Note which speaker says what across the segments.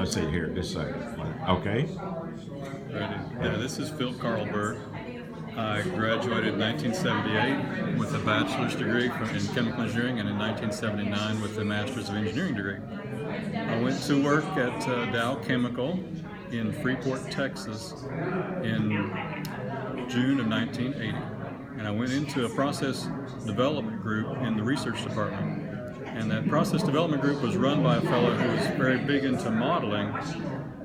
Speaker 1: Let's see here, this second. Okay.
Speaker 2: Ready? Yeah, this is Phil Carlberg. I graduated in 1978 with a bachelor's degree in chemical engineering, and in 1979 with a master's of engineering degree. I went to work at Dow Chemical in Freeport, Texas in June of 1980. And I went into a process development group in the research department. And that process development group was run by a fellow who was very big into modeling.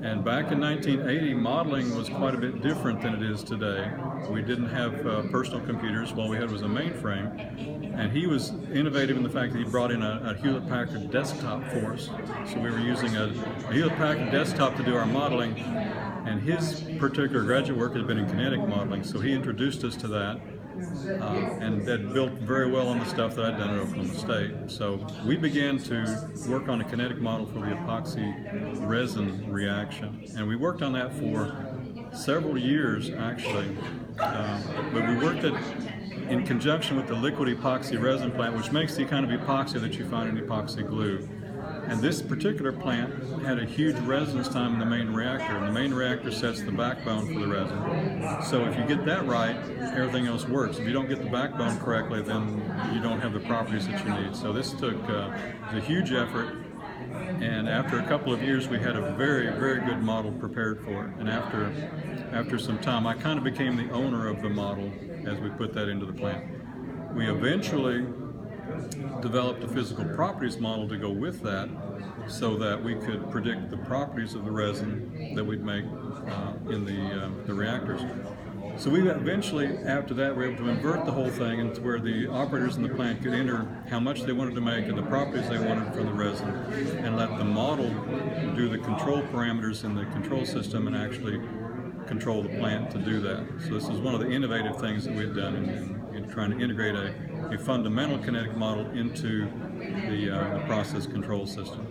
Speaker 2: And back in 1980, modeling was quite a bit different than it is today. We didn't have personal computers. All we had was a mainframe. And he was innovative in the fact that he brought in a Hewlett-Packard desktop for us. So we were using a Hewlett-Packard desktop to do our modeling. And his particular graduate work has been in kinetic modeling, so he introduced us to that. And that built very well on the stuff that I'd done at Oklahoma State. So we began to work on a kinetic model for the epoxy resin reaction. And we worked on that for several years, actually. But we worked in conjunction with the liquid epoxy resin plant, which makes the kind of epoxy that you find in epoxy glue. And this particular plant had a huge residence time in the main reactor, and the main reactor sets the backbone for the resin. So if you get that right, everything else works. If you don't get the backbone correctly, then you don't have the properties that you need. So this took a huge effort, and after a couple of years, we had a very, very good model prepared for it. And after some time, I kind of became the owner of the model as we put that into the plant. We eventually developed a physical properties model to go with that, so that we could predict the properties of the resin that we'd make in the reactors. So we eventually, after that, were able to invert the whole thing into where the operators in the plant could enter how much they wanted to make and the properties they wanted from the resin, and let the model do the control parameters in the control system and actually control the plant to do that. So this is one of the innovative things that we've done in trying to integrate a fundamental kinetic model into the process control system.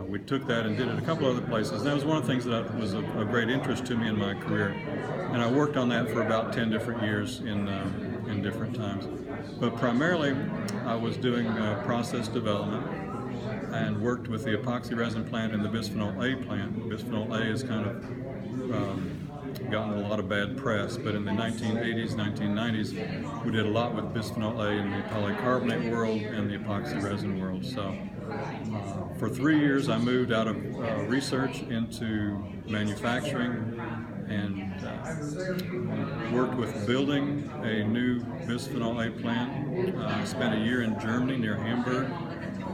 Speaker 2: We took that and did it a couple other places. And that was one of the things that was of great interest to me in my career. And I worked on that for about 10 different years in different times. But primarily, I was doing process development and worked with the epoxy resin plant and the bisphenol A plant. Bisphenol A is kind of gotten a lot of bad press, but in the 1980s, 1990s, we did a lot with bisphenol A in the polycarbonate world and the epoxy resin world. So for 3 years, I moved out of research into manufacturing and worked with building a new bisphenol A plant. I spent a year in Germany near Hamburg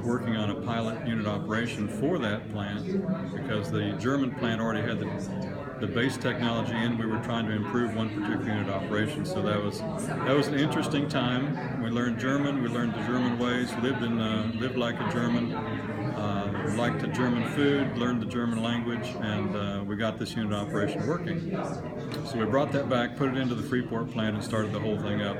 Speaker 2: working on a pilot unit operation for that plant because the German plant already had the base technology in. We were trying to improve one particular unit operation, so that was an interesting time. We learned German, we learned the German ways, lived like a German, liked the German food, learned the German language, and we got this unit operation working. So we brought that back, put it into the Freeport plant, and started the whole thing up.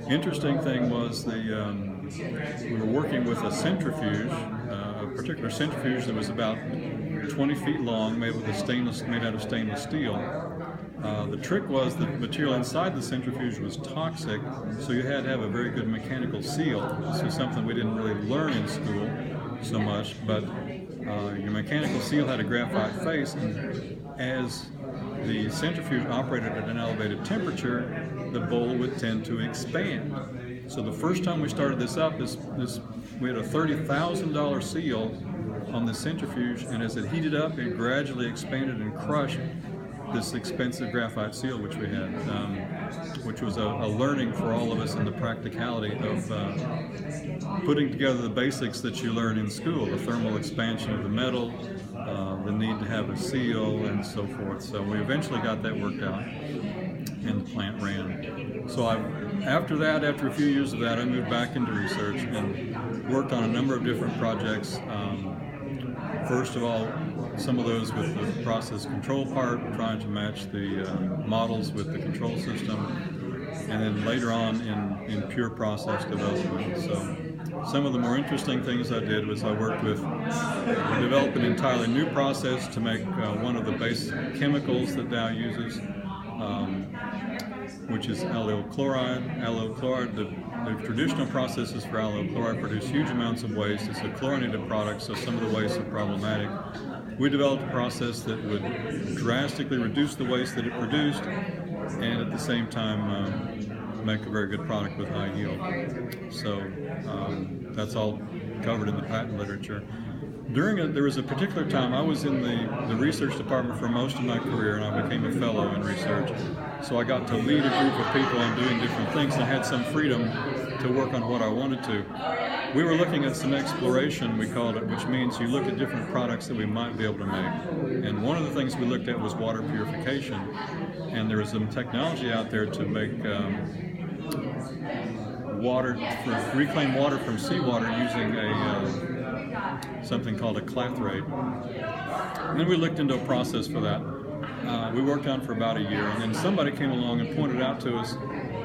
Speaker 2: Interesting thing was we were working with a centrifuge, a particular centrifuge that was about 20 feet long, made out of stainless steel. The trick was the material inside the centrifuge was toxic, so you had to have a very good mechanical seal. This is something we didn't really learn in school so much, but your mechanical seal had a graphite face, and as the centrifuge operated at an elevated temperature, the bowl would tend to expand. So the first time we started this up, we had a $30,000 seal on the centrifuge, and as it heated up, it gradually expanded and crushed this expensive graphite seal which we had, which was a learning for all of us in the practicality of putting together the basics that you learn in school, the thermal expansion of the metal, the need to have a seal, and so forth. So we eventually got that worked out, and the plant ran. So after a few years of that, I moved back into research and worked on a number of different projects. First of all, some of those with the process control part, trying to match the models with the control system, and then later on in pure process development. So some of the more interesting things I did was I worked with develop an entirely new process to make one of the base chemicals that Dow uses, which is allyl chloride. Allyl chloride, the traditional processes for allyl chloride produce huge amounts of waste. It's a chlorinated product, so some of the wastes are problematic. We developed a process that would drastically reduce the waste that it produced, and at the same time make a very good product with high yield. So that's all covered in the patent literature. There was a particular time I was in the research department for most of my career, and I became a fellow in research. So I got to lead a group of people on doing different things, and I had some freedom to work on what I wanted to. We were looking at some exploration, we called it, which means you look at different products that we might be able to make. And one of the things we looked at was water purification. And there was some technology out there to make reclaim water from seawater using something called a clathrate. And then we looked into a process for that. We worked on it for about a year, and then somebody came along and pointed out to us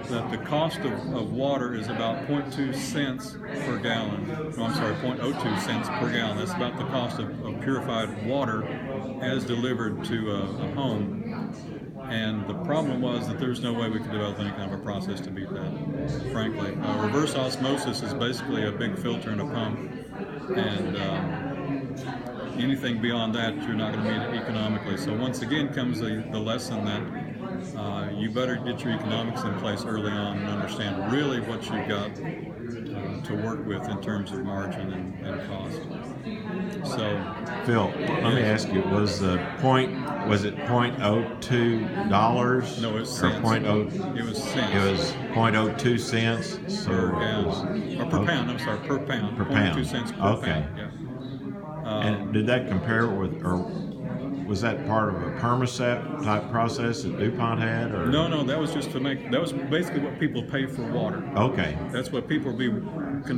Speaker 2: that the cost of water is about 0.2 cents per gallon. No, I'm sorry, 0.02 cents per gallon. That's about the cost of purified water as delivered to a home. And the problem was that there's no way we could develop any kind of a process to beat that, frankly. Reverse osmosis is basically a big filter and a pump, and anything beyond that, you're not going to meet it economically. So once again comes the lesson that you better get your economics in place early on and understand really what you've got to work with in terms of margin and cost. So,
Speaker 1: Phil, let me ask you: was it $0.02?
Speaker 2: No, it was
Speaker 1: or
Speaker 2: cents. It was cents.
Speaker 1: It was 0.02 cents
Speaker 2: Per gallon. Or per pound, I'm sorry, per pound.
Speaker 1: Per pound.
Speaker 2: 0.2 cents per
Speaker 1: Okay.
Speaker 2: pound. Yeah.
Speaker 1: And did that compare with, or was that part of a permaset type process that DuPont had? Or?
Speaker 2: No, that was just that was basically what people pay for water.
Speaker 1: Okay.
Speaker 2: That's what people be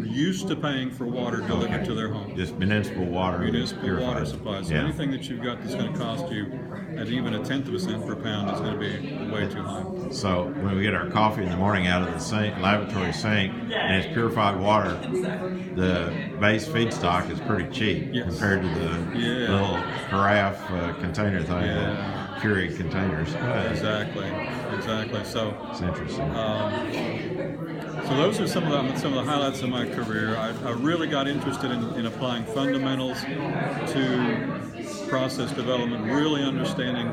Speaker 2: used to paying for water delivered to their home.
Speaker 1: Just municipal water.
Speaker 2: Municipal
Speaker 1: purified.
Speaker 2: water supply. So anything that you've got that's going to cost you at even 1/10 of a cent per pound is going to be way too high.
Speaker 1: So when we get our coffee in the morning out of the sink, laboratory sink, and it's purified water, the base feedstock is pretty cheap compared to the little carafe container thing, the Keurig containers.
Speaker 2: Exactly. So
Speaker 1: it's interesting.
Speaker 2: So those are some of the highlights of my career. I really got interested in applying fundamentals to process development, really understanding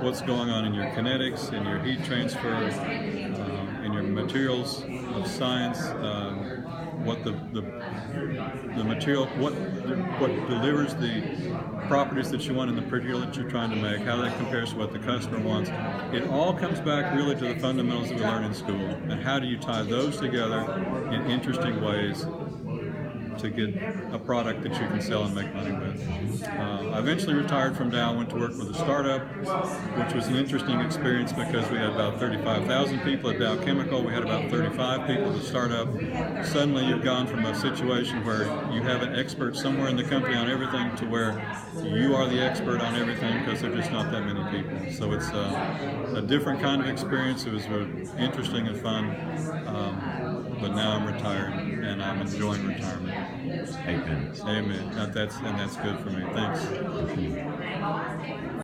Speaker 2: what's going on in your kinetics, in your heat transfer, in your materials of science, what the material, what delivers the properties that you want in the material that you're trying to make, how that compares to what the customer wants. It all comes back really to the fundamentals that we learn in school, and how do you tie those together in interesting ways to get a product that you can sell and make money with. I eventually retired from Dow, went to work with a startup, which was an interesting experience because we had about 35,000 people at Dow Chemical. We had about 35 people at the startup. Suddenly you've gone from a situation where you have an expert somewhere in the company on everything to where you are the expert on everything because there's just not that many people. So it's a different kind of experience. It was interesting and fun. But now I'm retired and I'm enjoying retirement.
Speaker 1: Amen.
Speaker 2: Amen. That's good for me. Thanks.